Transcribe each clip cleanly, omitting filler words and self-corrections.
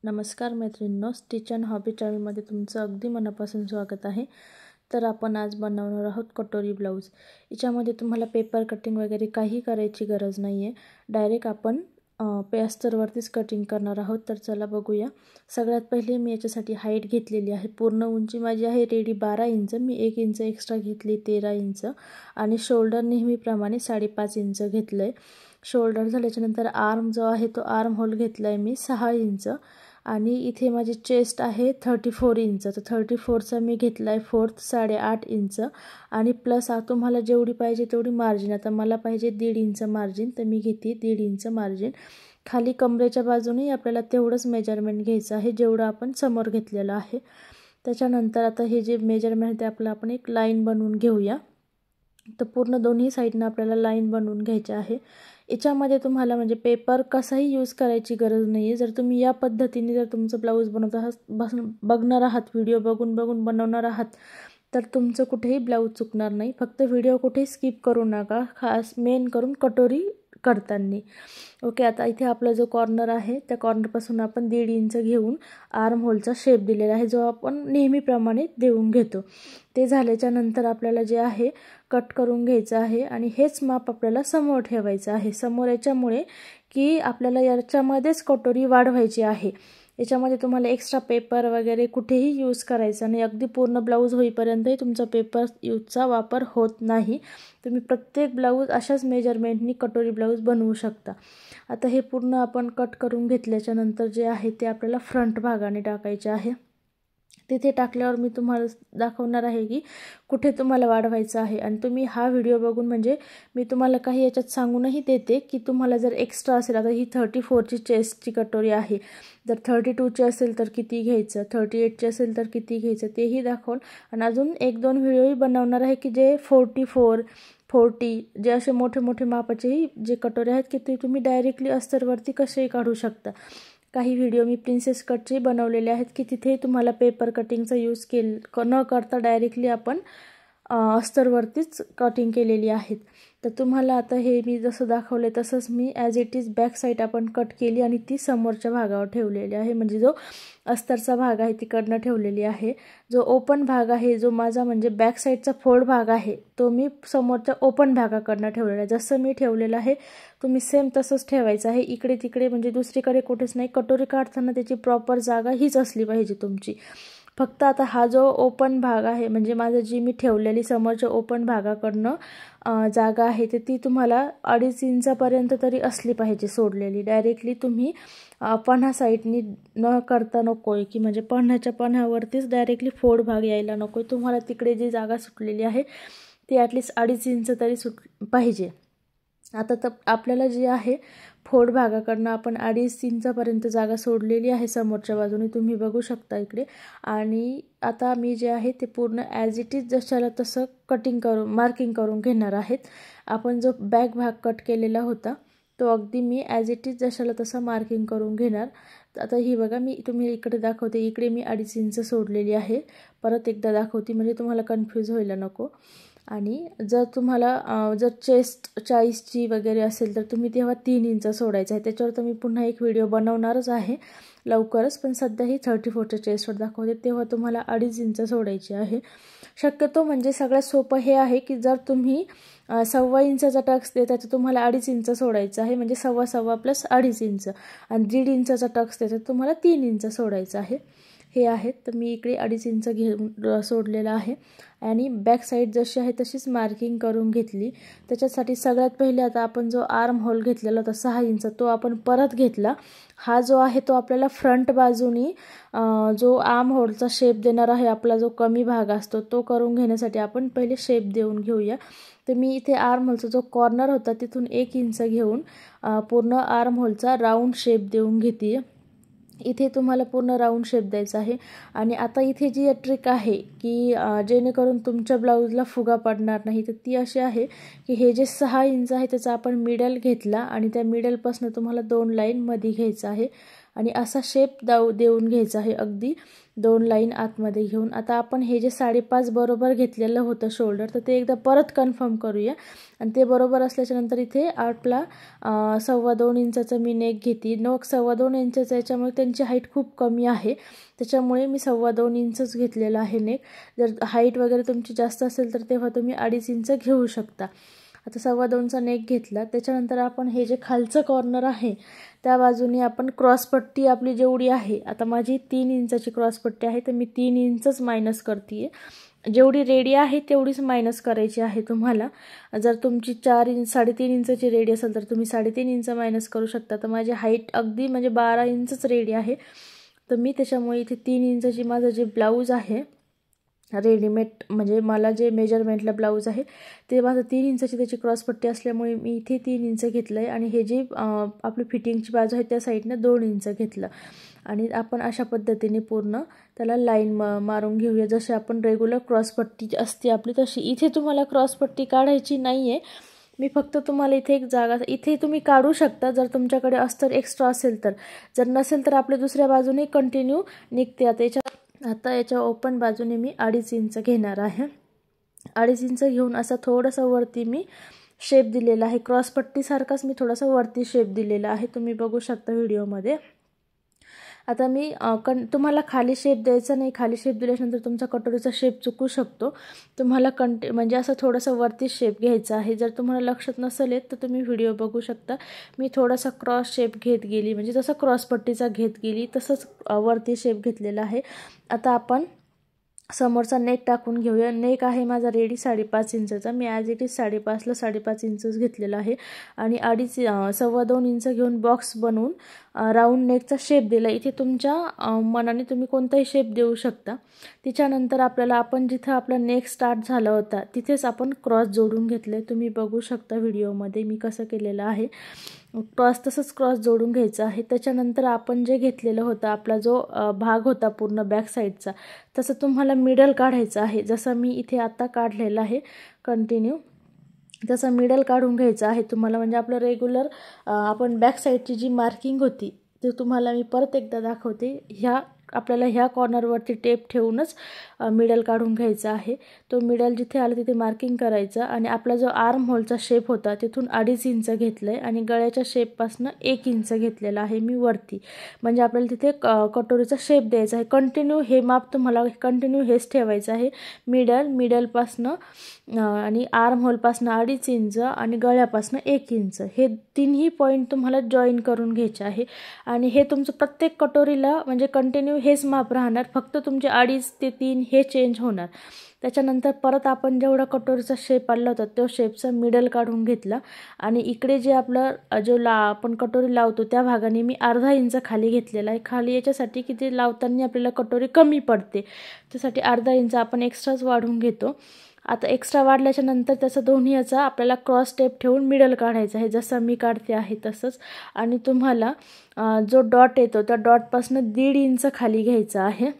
नमस्कार मैत्रिणींनो, stitch and hobby चॅनलमध्ये तुमचं अगदी मनापासून स्वागत आहे। तर आपण आज बनवणार आहोत कटोरी ब्लाउज। याच्यामध्ये तुम्हाला पेपर कटिंग वगैरे काही करायची गरज नाही आहे, डायरेक्ट आपण पेस्तरवरतीच कटिंग करणार आहोत। तर चला बघूया। सगळ्यात पहिले मी याच्यासाठी हाईट घेतलेली आहे। पूर्ण उंची माझी आहे रेडी 12 इंच, मी 1 इंच एक्स्ट्रा घेतली 13 इंच आणि शोल्डर नेहमीप्रमाणे 5.5 इंच घेतलंय। शोल्डर झाल्याच्यानंतर आर्म जो आहे तो आर्म होल घेतलाय मी 6 इंच आणि इथे माझी चेस्ट आहे 34 इंच। तर 34चा मी घेतलाय फोर्थ 8.5 इंच आणि प्लस तुम्हाला जेवढी पाहिजे तेवढी मार्जिन। आता मला पाहिजे 1.5 इंच मार्जिन, तर मी घेते 1.5 इंच मार्जिन। खाली कमरेच्या बाजूने आपल्याला तेवढंच मेजरमेंट घ्यायचं आहे जेवढं आपण समोर घेतलेलं आहे। त्याच्यानंतर आता हे जे मेजरमेंट ते आपलं आपण एक लाईन बनवून घेऊया। तर पूर्ण दोन्ही साइडने आपल्याला लाईन बनवून घ्यायची आहे। याच्यामध्ये तुम्हाला म्हणजे पेपर कसाही यूज करायची गरज नाही आहे। जर तुम्ही या पद्धतीने जर तुमचं ब्लाउज बनवत आहात, बघणार आहात, व्हिडिओ बघून बनवणार आहात, तर तुमचं कुठेही ब्लाउज चुकणार नाही। फक्त व्हिडिओ कुठेही स्किप करू नका, खास मेन करून कटोरी करताना। ओके, आता इथे आपला जो कॉर्नर आहे त्या कॉर्नरपासून आपण 1.5 इंच घेऊन आर्म होलचा शेप दिलेला आहे, जो आपण नेहमीप्रमाणे देऊन घेतो। ते झाल्याच्या नंतर आपल्याला जे आहे कट करून घ्यायचं आहे आणि हेच माप आपल्याला समोर ठेवायचं आहे। समोर याच्यामुळे की आपल्याला याच्यामध्येच कटोरी वाढवायची आहे। याच्यामध्ये तुम्हाला एक्स्ट्रा पेपर वगैरे कुठेही यूज करायचा नाही। अगदी पूर्ण ब्लाउज होईपर्यंतही तुमचा पेपर यूजचा वापर होत नाही। तुम्ही प्रत्येक ब्लाउज अशाच मेजरमेंटनी कटोरी ब्लाउज बनवू शकता। आता हे पूर्ण आपण कट करून घेतल्याच्या नंतर जे आहे ते आपल्याला फ्रंट भागाने टाकायचे आहे। तिथे टाकल्यावर मी तुम्हाला दाखवणार आहे की कुठे तुम्हाला वाढवायचं आहे। आणि तुम्ही हा व्हिडिओ बघून म्हणजे मी तुम्हाला काही याच्यात सांगूनही देते की तुम्हाला जर एक्स्ट्रा असेल, आता ही 34ची चेस्टची कटोरी आहे, जर 32ची असेल तर किती घ्यायचं, 38ची असेल तर किती घ्यायचं तेही दाखवून आणि अजून 1-2 व्हिडिओही बनवणार आहे की जे 44, 40 जे असे मोठे मोठे मापाचेही जे कटोरे आहेत की ते तुम्ही डायरेक्टली अस्तरवरती कसेही काढू शकता। काही व्हिडिओ मी प्रिन्सेस कटचे बनवलेले आहेत की तिथे तुम्हाला पेपर कटिंगचा यूज न करता डायरेक्टली आपण अस्तरवरतीच कटिंग केलेली आहेत। तर तुम्हाला आता हे मी जसं दाखवले तसंच मी as it is back side आपण कट केली आणि ती समोरच्या भागावर ठेवलेली आहे। म्हणजे जो अस्तरचा भाग आहे तिकडनं ठेवलेली आहे। जो ओपन भाग आहे, जो माझा म्हणजे बॅक साईडचा फोल्ड भाग आहे, तो मी समोरच्या ओपन भागाकडनं ठेवलेला आहे। जसं मी ठेवलेलं आहे तुम्ही सेम तसंच ठेवायचं आहे। इकडे तिकडे म्हणजे दुसरीकडे कुठेच नाही। कटोरी काढताना त्याची प्रॉपर जागा हीच असली पाहिजे तुमची। फक्त आता हा जो ओपन भाग आहे म्हणजे माझं जी मी ठेवलेली समोरच्या ओपन भागाकडनं जागा आहे तर ती तुम्हाला 2.5 इंचापर्यंत तरी असली पाहिजे सोडलेली। डायरेक्टली तुम्ही पन्हा साईडनी न करता नको आहे की म्हणजे पन्हाच्या पन्हावरतीच डायरेक्टली फोल्ड भाग यायला नको आहे। तुम्हाला तिकडे जी जागा सुटलेली आहे ती ॲटलिस्ट 2.5 इंच तरी पाहिजे। आता तर आपल्याला जी आहे फोल्ड भागाकडनं आपण 2.5 इंचापर्यंत जागा सोडलेली आहे समोरच्या बाजूने, तुम्ही बघू शकता इकडे। आणि आता मी जे आहे ते पूर्ण ॲज इट इज जशाला तसं मार्किंग करून घेणार आहेत। आपण जो बॅक भाग कट केलेला होता तो अगदी मी ॲज इट इज जशाला तसं मार्किंग करून घेणार। आता ही बघा, मी तुम्ही इकडे दाखवते, इकडे मी 2.5 इंच सोडलेली आहे। परत एकदा दाखवते म्हणजे तुम्हाला कन्फ्यूज व्हायला नको। आणि जर तुम्हाला जर चेस्ट 40ची वगैरे असेल तर तुम्ही तेव्हा 3 इंच सोडायचं आहे। त्याच्यावर तर मी पुन्हा एक व्हिडिओ बनवणारच आहे लवकरच, पण सध्या ही 34च्या चेस्टवर दाखवते, तेव्हा तुम्हाला 2.5 इंच सोडायची आहे। शक्यतो म्हणजे सगळ्यात सोपं हे आहे की जर तुम्ही 1.25 इंचाचा टक्स देता तर तुम्हाला 2.5 इंच सोडायचं आहे, म्हणजे 1.25 प्लस 2.5 इंच। आणि 1.5 इंचाचा टक्स देता तुम्हाला 3 इंच सोडायचं आहे। हे आहेत, तर मी इकडे 2.5 इंच घेऊन सोडलेला आहे आणि बॅक साईड जशी आहे तशीच मार्किंग करून घेतली। त्याच्यासाठी सगळ्यात पहिले आता आपण जो आर्म होल घेतलेला होता 6 इंच तो आपण परत घेतला। हा जो आहे तो आपल्याला फ्रंट बाजूनी जो आर्म होलचा शेप देणार आहे, आपला जो कमी भाग असतो तो करून घेण्यासाठी आपण पहिले शेप देऊन घेऊया। तर मी इथे आर्म होलचा जो कॉर्नर होता तिथून 1 इंच घेऊन पूर्ण आर्म होलचा राऊंड शेप देऊन घेते। इथे तुम्हाला पूर्ण राऊंड शेप द्यायचा आहे। आणि आता इथे जी ट्रिक आहे की जेणेकरून तुमच्या ब्लाऊजला फुगा पडणार नाही, तर ती अशी आहे की हे जे 6 इंच आहे त्याचा आपण मिडल घेतला आणि त्या मिडलपासून तुम्हाला 2 लाईन मध्ये घ्यायचं आहे। आणि असा शेप देऊन घ्यायचा आहे, अगदी 2 लाईन आतमध्ये घेऊन. आता आपण हे जे 5.5 बरोबर घेतलेलं होतं शोल्डर, तर ते एकदा परत कन्फर्म करूया. आणि ते बरोबर असल्याच्यानंतर इथे आपला 2.25 इंचाचं मी नेक घेते. 2.25 इंचाचं, याच्यामुळे त्यांची हाईट खूप कमी आहे, त्याच्यामुळे मी 2.25 इंचच घेतलेला आहे नेक. जर हाईट वगैरे तुमची जास्त असेल तर तेव्हा तुम्ही 2.5 इंच घेऊ शकता. आता 2.25चा नेक घेतला. त्याच्यानंतर आपण हे जे खालचं कॉर्नर आहे त्या बाजूने आपण क्रॉसपट्टी आपली जेवढी आहे, आता माझी 3 इंचाची क्रॉसपट्टी आहे, तर मी 3 इंचच मायनस करते. जेवढी रेडी आहे तेवढीच मायनस करायची आहे तुम्हाला. जर तुमची 3.5 इंचाची रेडी असेल तर तुम्ही 3.5 इंच मायनस करू शकता. तर माझी हाईट अगदी म्हणजे 12 इंचच रेडी आहे, तर मी त्याच्यामुळे इथे 3 इंचाची माझं जे ब्लाऊज आहे रेडीमेड, म्हणजे मला जे मेजरमेंटला ब्लाऊज आहे ते माझं 3 इंचाची त्याची क्रॉसपट्टी असल्यामुळे मी इथे 3 इंच घेतलं आहे. आणि हे जी आपली फिटिंगची बाजू आहे त्या साईडनं 2 इंच घेतलं. आणि आपण अशा पद्धतीने पूर्ण त्याला लाईन मारून घेऊया, जशी आपण रेग्युलर क्रॉसपट्टी असते आपली तशी. इथे तुम्हाला क्रॉसपट्टी काढायची नाही आहे, मी फक्त तुम्हाला इथे एक जागा, इथे तुम्ही काढू शकता जर तुमच्याकडे अस्तर एक्स्ट्रा असेल तर. जर नसेल तर आपल्या दुसऱ्या बाजूने कंटिन्यू निघते. आता याच्या ओपन बाजूने मी 2.5 इंच घेणार आहे. 2.5 इंच घेऊन असं थोडंसं वरती मी शेप दिलेला आहे. क्रॉसपट्टीसारखाच मी थोडासा वरती शेप दिलेला आहे, तुम्ही बघू शकता व्हिडिओमध्ये. आता मी तुम्हाला खाली शेप द्यायचा नाही, खाली शेप दिल्यानंतर तुमचा कटोरीचा शेप चुकू शकतो. तुम्हाला म्हणजे असं थोडंसं वरती शेप घ्यायचा आहे. जर तुम्हाला लक्षात नसेल येत तर तुम्ही व्हिडिओ बघू शकता. मी थोडासा क्रॉस शेप घेत गेली, म्हणजे जसं क्रॉसपट्टीचा घेत गेली तसंच वरती शेप घेतलेला आहे. आता आपण समोरचा नेक टाकून घेऊया. नेक आहे माझा रेडी 5.5 इंचाचा. मी ॲज इट इज 5.5ला 5.5 इंचच घेतलेला आहे. आणि 2.5 इंच घेऊन बॉक्स बनवून राऊंड नेकचा शेप दिला. इथे तुमच्या मनाने तुम्ही कोणताही शेप देऊ शकता. त्याच्यानंतर आपण जिथं आपला नेक स्टार्ट झाला होता तिथेच आपण क्रॉस जोडून घेतले. तुम्ही बघू शकता व्हिडिओमध्ये मी कसं केलेलं आहे. तसंच क्रॉस जोडून घ्यायचं आहे. त्याच्यानंतर आपण जे घेतलेलं होतं, आपला जो भाग होता पूर्ण बॅक साईडचा, तसं तुम्हाला मिडल काढायचं आहे. जसं मी इथे आता काढलेलं आहे कंटिन्यू, तसं मिडल काढून घ्यायचं आहे तुम्हाला. म्हणजे आपलं रेग्युलर आपण बॅक साईडची जी मार्किंग होती ते तुम्हाला मी परत एकदा दाखवते. आपल्याला ह्या कॉर्नरवरती टेप ठेवूनच मिडल काढून घ्यायचा आहे. तो मिडल जिथे आला तिथे मार्किंग करायचं. आणि आपला जो आर्म होलचा शेप होता तिथून 2.5 इंच घेतलं आहे आणि गळ्याच्या शेपपासून 1 इंच घेतलेला आहे मी वरती. म्हणजे आपल्याला तिथे कटोरीचा शेप द्यायचा आहे. कंटिन्यू हे माप तुम्हाला कंटिन्यू हेच ठेवायचं आहे. मिडलपासनं आणि आर्म होलपासनं 2.5 इंच आणि गळ्यापासनं 1 इंच, हे तिन्ही पॉईंट तुम्हाला जॉईन करून घ्यायचे आहे. आणि हे तुमचं प्रत्येक कटोरीला म्हणजे कंटिन्यू हेच माप राहणार, फक्त तुमचे 2.5 ते 3 हे चेंज होणार. त्याच्यानंतर परत आपण जेवढा कटोरीचा शेप आला होता तो शेपचा मिडल काढून घेतला. आणि इकडे जे आपलं आपण कटोरी लावतो त्या भागाने मी 1/2 इंच खाली घेतलेला आहे. खाली याच्यासाठी की ते लावताना आपल्याला कटोरी कमी पडते, त्यासाठी 1/2 इंच आपण एक्स्ट्राच वाढवून घेतो. आता एक्स्ट्रा वाढल्याच्या नंतर त्याचा दोन्ही याचा आपल्याला क्रॉस स्टेप ठेवून मिडल काढायचं आहे, जसं मी काढते आहे तसंच. आणि तुम्हाला जो डॉट येतो त्या डॉटपासून 1.5 इंच खाली घ्यायचा आहे.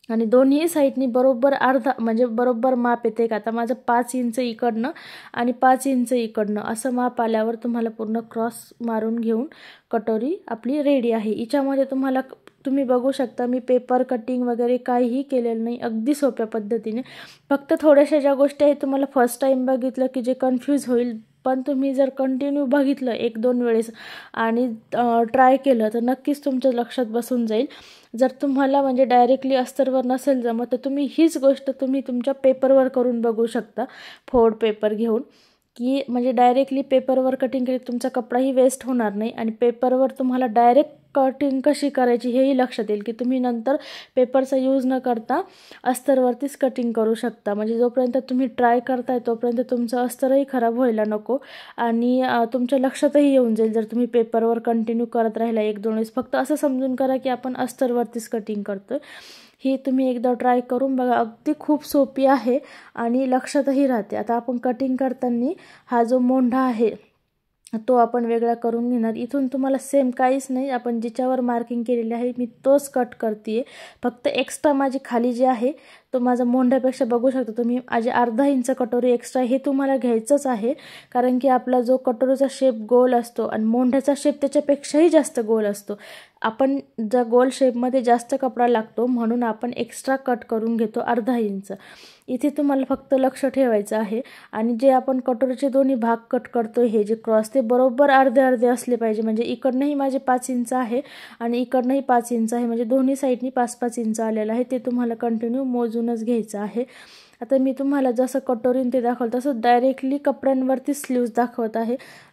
आणि दोन्ही साईडनी बरोबर म्हणजे बरोबर माप येते का. आता माझं 5 इंच इकडनं आणि 5 इंच इकडनं असं माप आल्यावर तुम्हाला पूर्ण क्रॉस मारून घेऊन कटोरी आपली रेडी आहे. हिच्यामध्ये तुम्ही बघू शकता मी पेपर कटिंग वगैरे काहीही केलेलं नाही, अगदी सोप्या पद्धतीने. फक्त थोड्याशा ज्या गोष्टी आहेत तुम्हाला फर्स्ट टाईम बघितलं की जे कन्फ्यूज होईल, पण तुम्ही जर कंटिन्यू बघितलं 1-2 वेळेस आणि ट्राय केलं तर नक्कीच तुमच्या लक्षात बसून जाईल. जर तुम्हाला म्हणजे डायरेक्टली अस्तरवर नसेल जमत तर तुम्ही हीच गोष्ट तुम्ही तुमच्या पेपरवर करून बघू शकता, फोल्ड पेपर घेऊन. की म्हणजे डायरेक्टली पेपरवर कटिंग केली तुमचा कपडाही वेस्ट होणार नाही. आणि पेपरवर तुम्हाला डायरेक्ट कटिंग कशी करायची हेही लक्षात येईल की तुम्ही नंतर पेपरचा यूज न करता अस्तरवरतीच कटिंग करू शकता. म्हणजे जोपर्यंत तुम्ही ट्राय करताय तोपर्यंत तुमचं अस्तरही खराब व्हायला नको आणि तुमच्या लक्षातही येऊन जाईल जर तुम्ही पेपरवर कंटिन्यू करत राहिला 1-2 वेळेस. फक्त असं समजून करा की आपण अस्तरवरतीच कटिंग करतोय. ही तुम्ही एकदा ट्राय करून बघा, अगदी खूप सोपी आहे आणि लक्षातही राहते. आता आपण कटिंग करताना हा जो मोंढा आहे तो आपण वेगळा करून घेणार. इथून तुम्हाला सेम काहीच नाही, आपण जिच्यावर मार्किंग केलेली आहे मी तोच कट करते. फक्त एक्स्ट्रा माझी खाली जे आहे तो माझा मोंढ्यापेक्षा बघू शकता तुम्ही, माझे 1/2 इंच कटोरी एक्स्ट्रा हे तुम्हाला घ्यायचंच आहे. कारण की आपला जो कटोरीचा शेप गोल असतो आणि मोंढ्याचा शेप त्याच्यापेक्षाही जास्त गोल असतो. आपण ज्या गोल शेपमध्ये जास्त कपडा लागतो म्हणून आपण एक्स्ट्रा कट करून घेतो अर्धा इंच. इथे तुम्हाला फक्त लक्ष ठेवायचं आहे. आणि जे आपण कटोरीचे दोन्ही भाग कट करतो हे जे क्रॉस ते बरोबर अर्धे अर्धे असले पाहिजे. म्हणजे इकडनंही माझे 5 इंच आहे आणि इकडनंही 5 इंच आहे, म्हणजे दोन्ही साईडनी 5-5 इंच आलेलं आहे. ते तुम्हाला कंटिन्यू मोजूनच घ्यायचं आहे. आता मी तुम्हाला जसं कटोरीन ते दाखवलं तसं डायरेक्टली कपड्यांवरती स्लीव्ज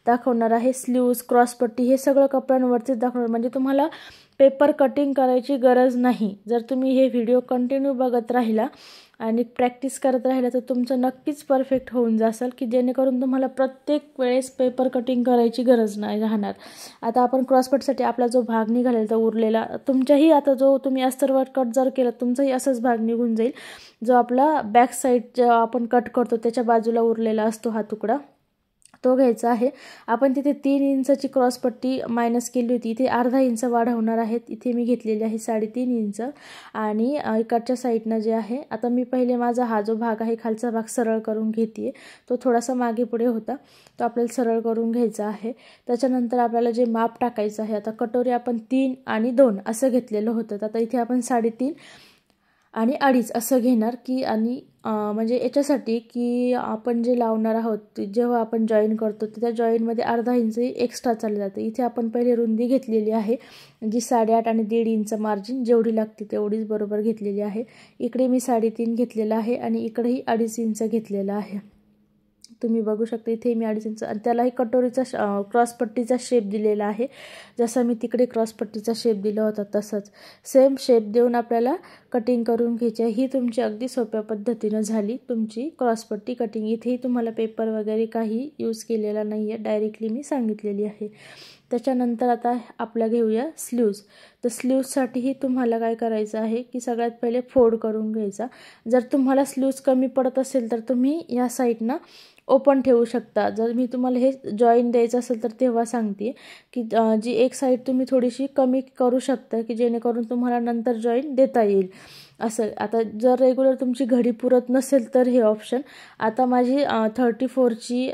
दाखवणार आहे. स्लीव्ज, क्रॉसपट्टी हे सगळं कपड्यांवरतीच दाखवणार, म्हणजे तुम्हाला पेपर कटिंग करायची गरज नाही. जर तुम्ही हे व्हिडिओ कंटिन्यू बघत राहिला आणि प्रॅक्टिस करत राहिला तर तुमचं नक्कीच परफेक्ट होऊन जासाल, की जेणेकरून तुम्हाला प्रत्येक वेळेस पेपर कटिंग करायची गरज नाही राहणार. आता आपण क्रॉसपट्टीसाठी आपला जो भाग निघालेला तर उरलेला तुमच्याही आता जो तुम्ही अस्तरवर कट जर केला तुमचाही असाच भाग निघून जाईल. जो आपला बॅक साईड जेव्हा आपण कट करतो त्याच्या बाजूला उरलेला असतो हा तुकडा तो घ्यायचा आहे. आपण तिथे 3 इंचची क्रॉसपट्टी मायनस केली होती, इथे अर्धा इंच वाढवणार आहेत. इथे मी घेतलेली आहे 3.5 इंच. आणि इकडच्या साईडनं जे आहे, आता मी पहिले माझा हा जो भाग आहे खालचा भाग सरळ करून घेते. तो थोडासा मागे पुढे होता, तो आपल्याला सरळ करून घ्यायचा आहे. त्याच्यानंतर आपल्याला जे माप टाकायचं आहे, आता कटोरी आपण 3 आणि 2 असं घेतलेलं होतं. आता इथे आपण 3.5 आणि 2.5 असं घेणार की. आणि म्हणजे याच्यासाठी की आपण जे लावणार आहोत जेव्हा आपण जॉईन करतो त्या जॉईनमध्ये अर्धा इंच एक्स्ट्रा चाललं जातं. इथे आपण पहिले रुंदी घेतलेली आहे जी 8.5 आणि 1.5 इंच मार्जिन जेवढी लागते तेवढीच बरोबर घेतलेली आहे. इकडे मी 3.5 घेतलेला आहे आणि इकडेही 2.5 इंच घेतलेला आहे. तुम्ही बघू शकता इथे मी 2.5 इंच आणि त्यालाही कटोरीचा क्रॉसपट्टीचा शेप दिलेला आहे. जसं मी तिकडे क्रॉसपट्टीचा शेप दिला होता तसंच सेम शेप देऊन आपल्याला कटिंग करून घ्यायची आहे. ही तुमची अगदी सोप्या पद्धतीनं झाली तुमची क्रॉसपट्टी कटिंग. इथेही तुम्हाला पेपर वगैरे काही यूज केलेला नाही आहे, डायरेक्टली मी सांगितलेली आहे. त्याच्यानंतर आता आपल्या घेऊया स्लीव्ज. तर स्लीव्जसाठीही तुम्हाला काय करायचं आहे की सगळ्यात पहिले फोल्ड करून घ्यायचा. जर तुम्हाला स्लीव्ज कमी पडत असेल तर तुम्ही या साईडनं ओपन ठेवू शकता. जर मी तुम्हाला हे जॉईन द्यायचं असेल तर तेव्हा सांगते की जी एक साईड तुम्ही थोडीशी कमी करू शकता की जेणेकरून तुम्हाला नंतर जॉईन देता येईल असं. आता जर रेग्युलर तुमची घडी पुरत नसेल तर हे ऑप्शन. आता माझी 34ची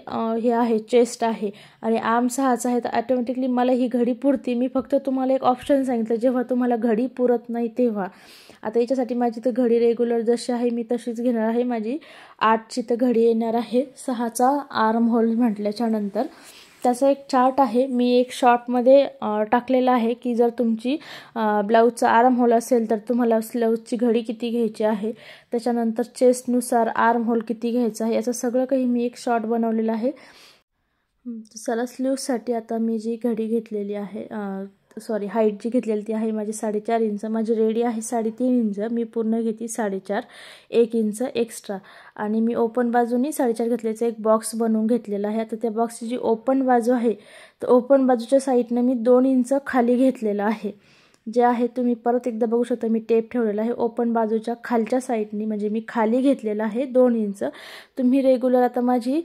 हे आहे चेस्ट आहे आणि आर्म 6चा आहे, तर ॲटोमॅटिकली मला ही घडी पुरते. मी फक्त तुम्हाला एक ऑप्शन सांगितलं जेव्हा तुम्हाला घडी पुरत नाही तेव्हा. आता याच्यासाठी माझी तर घडी रेग्युलर जशी आहे मी तशीच घेणार आहे. माझी 8ची तर घडी येणार आहे 6चा आर्म होल म्हटल्याच्या नंतर. त्याचा एक चार्ट आहे मी एक शॉर्टमध्ये टाकलेला आहे की जर तुमची ब्लाऊजचा आर्म होल असेल तर तुम्हाला ब्लाऊजची घडी किती घ्यायची आहे, त्याच्यानंतर चेस्टनुसार आर्म होल किती घ्यायचा आहे, याचं सगळं काही मी एक शॉर्ट बनवलेला आहे. चला स्लीव्जसाठी आता मी जी घडी घेतलेली आहे हाईट जी घेतलेली ती आहे माझी 4.5 इंच. माझी रेडी आहे 3.5 इंच. मी पूर्ण घेते 4.5, 1 इंच एक्स्ट्रा. आणि मी ओपन बाजूनी 4.5 घेतल्याचा एक बॉक्स बनवून घेतलेला आहे. आता त्या बॉक्सची जी ओपन बाजू आहे तर ओपन बाजूच्या साईडनं मी 2 इंच खाली घेतलेलं आहे. जे आहे तुम्ही परत एकदा बघू शकता मी टेप ठेवलेला आहे ओपन बाजूच्या खालच्या साईडनी, म्हणजे मी खाली घेतलेला आहे 2 इंच. तुम्ही रेग्युलर आता माझी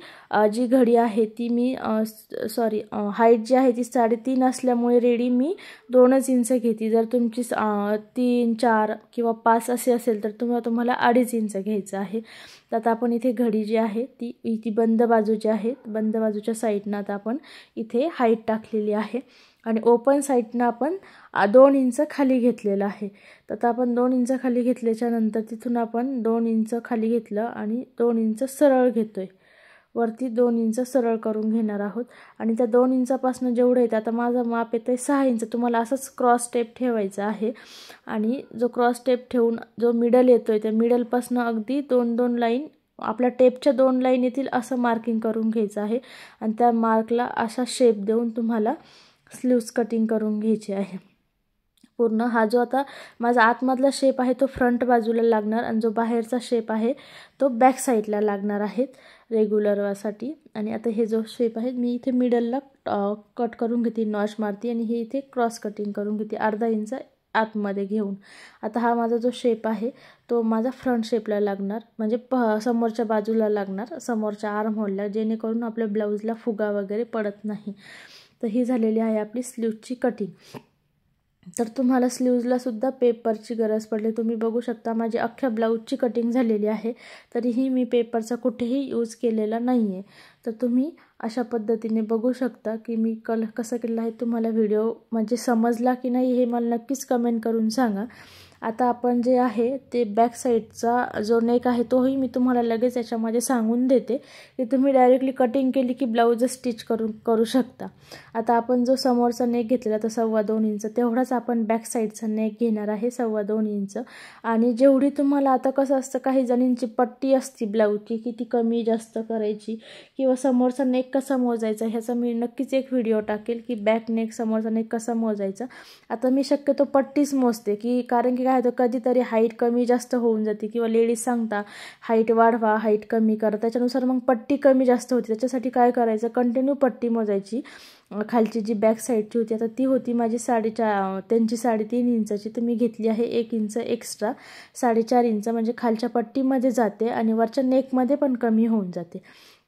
जी घडी आहे ती मी हाईट जी आहे ती 3.5 असल्यामुळे रेडी मी 2च इंच घेते. जर तुमची 3, 4 किंवा 5 असे असेल तर तुम्हाला 2.5 इंच घ्यायचं आहे. तर आता आपण इथे घडी जी आहे ती बंद बाजूची आहे. बंद बाजूच्या साईडनं आता आपण इथे हाईट टाकलेली आहे आणि ओपन साईडनं आपण 2 इंच खाली घेतलेलं आहे. तर आता आपण 2 इंच खाली घेतल्याच्या नंतर तिथून आपण 2 इंच खाली घेतलं आणि 2 इंच सरळ घेतोय. वरती 2 इंच सरळ करून घेणार आहोत. आणि त्या 2 इंचापासून जेवढं येतं, आता माझं माप येतं आहे 6 इंच. तुम्हाला असंच क्रॉस टेप ठेवायचा आहे आणि जो क्रॉस टेप ठेवून जो मिडल येतो आहे त्या मिडलपासून अगदी 2-2 लाईन आपल्या टेपच्या 2 लाईन येतील असं मार्किंग करून घ्यायचं आहे. आणि त्या मार्कला असा शेप देऊन तुम्हाला स्लीव्ज कटिंग करून घ्यायची आहे पूर्ण. हा जो आता माझा आतमधला शेप आहे तो फ्रंट बाजूला लागणार आणि जो बाहेरचा शेप आहे तो बॅक साईडला लागणार आहेत रेग्युलरसाठी. आणि आता हे जो शेप आहे मी इथे मिडलला कट करून घेते, नॉच मारते आणि हे इथे क्रॉस कटिंग करून घेते अर्धा इंच आतमध्ये घेऊन. आता हा माझा जो शेप आहे तो माझा फ्रंट शेपला लागणार, म्हणजे समोरच्या बाजूला लागणार, समोरच्या आर्म होलला, जेणेकरून आपल्या ब्लाऊजला फुगा वगैरे पडत नाही. तर ही झालेली आहे आपली स्लीव्जची कटिंग. तर तुम्हाला स्लीव्जला सुद्धा पेपरची गरज पडली. तुम्ही बघू शकता माझी अख्ख्या ब्लाऊजची कटिंग झालेली आहे, तरीही मी पेपरचा कुठेही यूज केलेला नाही आहे. तर तुम्ही अशा पद्धतीने बघू शकता की मी कसं केलं आहे. तुम्हाला व्हिडिओ म्हणजे समजला की नाही हे मला नक्कीच कमेंट करून सांगा. आता आपण जे आहे ते बॅक साईडचा जो नेक आहे तोही मी तुम्हाला लगेच याच्यामध्ये सांगून देते की तुम्ही डायरेक्टली कटिंग केली की ब्लाऊज स्टिच करू शकता. आता आपण जो समोरचा नेक घेतलेला तर 2.25 इंच तेवढाच आपण बॅक साईडचा नेक घेणार आहे 2.25 इंच. आणि जेवढी तुम्हाला आता कसं असतं काही जणींची पट्टी असते ब्लाऊजची की ती कमी जास्त करायची किंवा समोरचा नेक कसा मोजायचा ह्याचा मी नक्कीच एक व्हिडिओ टाकेल की बॅक नेक समोरचा नेक कसा मोजायचा. आता मी शक्यतो पट्टीच मोजते की कारण की काय होतं कधीतरी हाईट कमी जास्त होऊन जाते किंवा लेडीज सांगता हाईट वाढवा हाईट कमी करा, त्याच्यानुसार मग पट्टी कमी जास्त होती. त्याच्यासाठी काय करायचं कंटिन्यू पट्टी मोजायची. खालची जी बॅक साईडची होती आता ती होती माझी 4.5 त्यांची 3.5 इंचाची, तर मी घेतली आहे 1 इंच एक्स्ट्रा 4.5 इंच म्हणजे खालच्या पट्टीमध्ये जाते आणि वरच्या नेकमध्ये पण कमी होऊन जाते.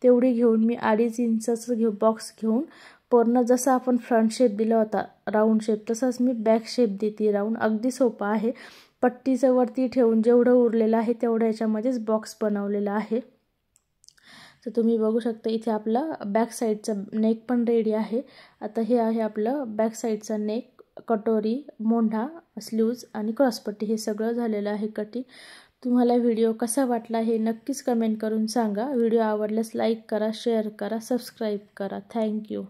तेवढी घेऊन मी 2.5 इंचाचं बॉक्स घेऊन पूर्ण जसं आपण फ्रंट शेप दिला होता राऊंड शेप तसाच मी बॅक शेप देते राऊंड. अगदी सोपा आहे. पट्टीचं वरती ठेवून जेवढं उरलेलं आहे तेवढं याच्यामध्येच बॉक्स बनवलेला आहे. तर तुम्ही बघू शकता इथे आपला बॅक साईडचा नेक पण रेडी आहे. आता हे आहे आपलं बॅक साईडचा नेक, कटोरी, मोंढा, स्लीव्ज आणि क्रॉसपट्टी हे सगळं झालेलं आहे कटिंग. तुम्हाला व्हिडिओ कसा वाटला हे नक्कीच कमेंट करून सांगा. व्हिडिओ आवडल्यास लाईक करा, शेअर करा, सबस्क्राईब करा. थँक्यू.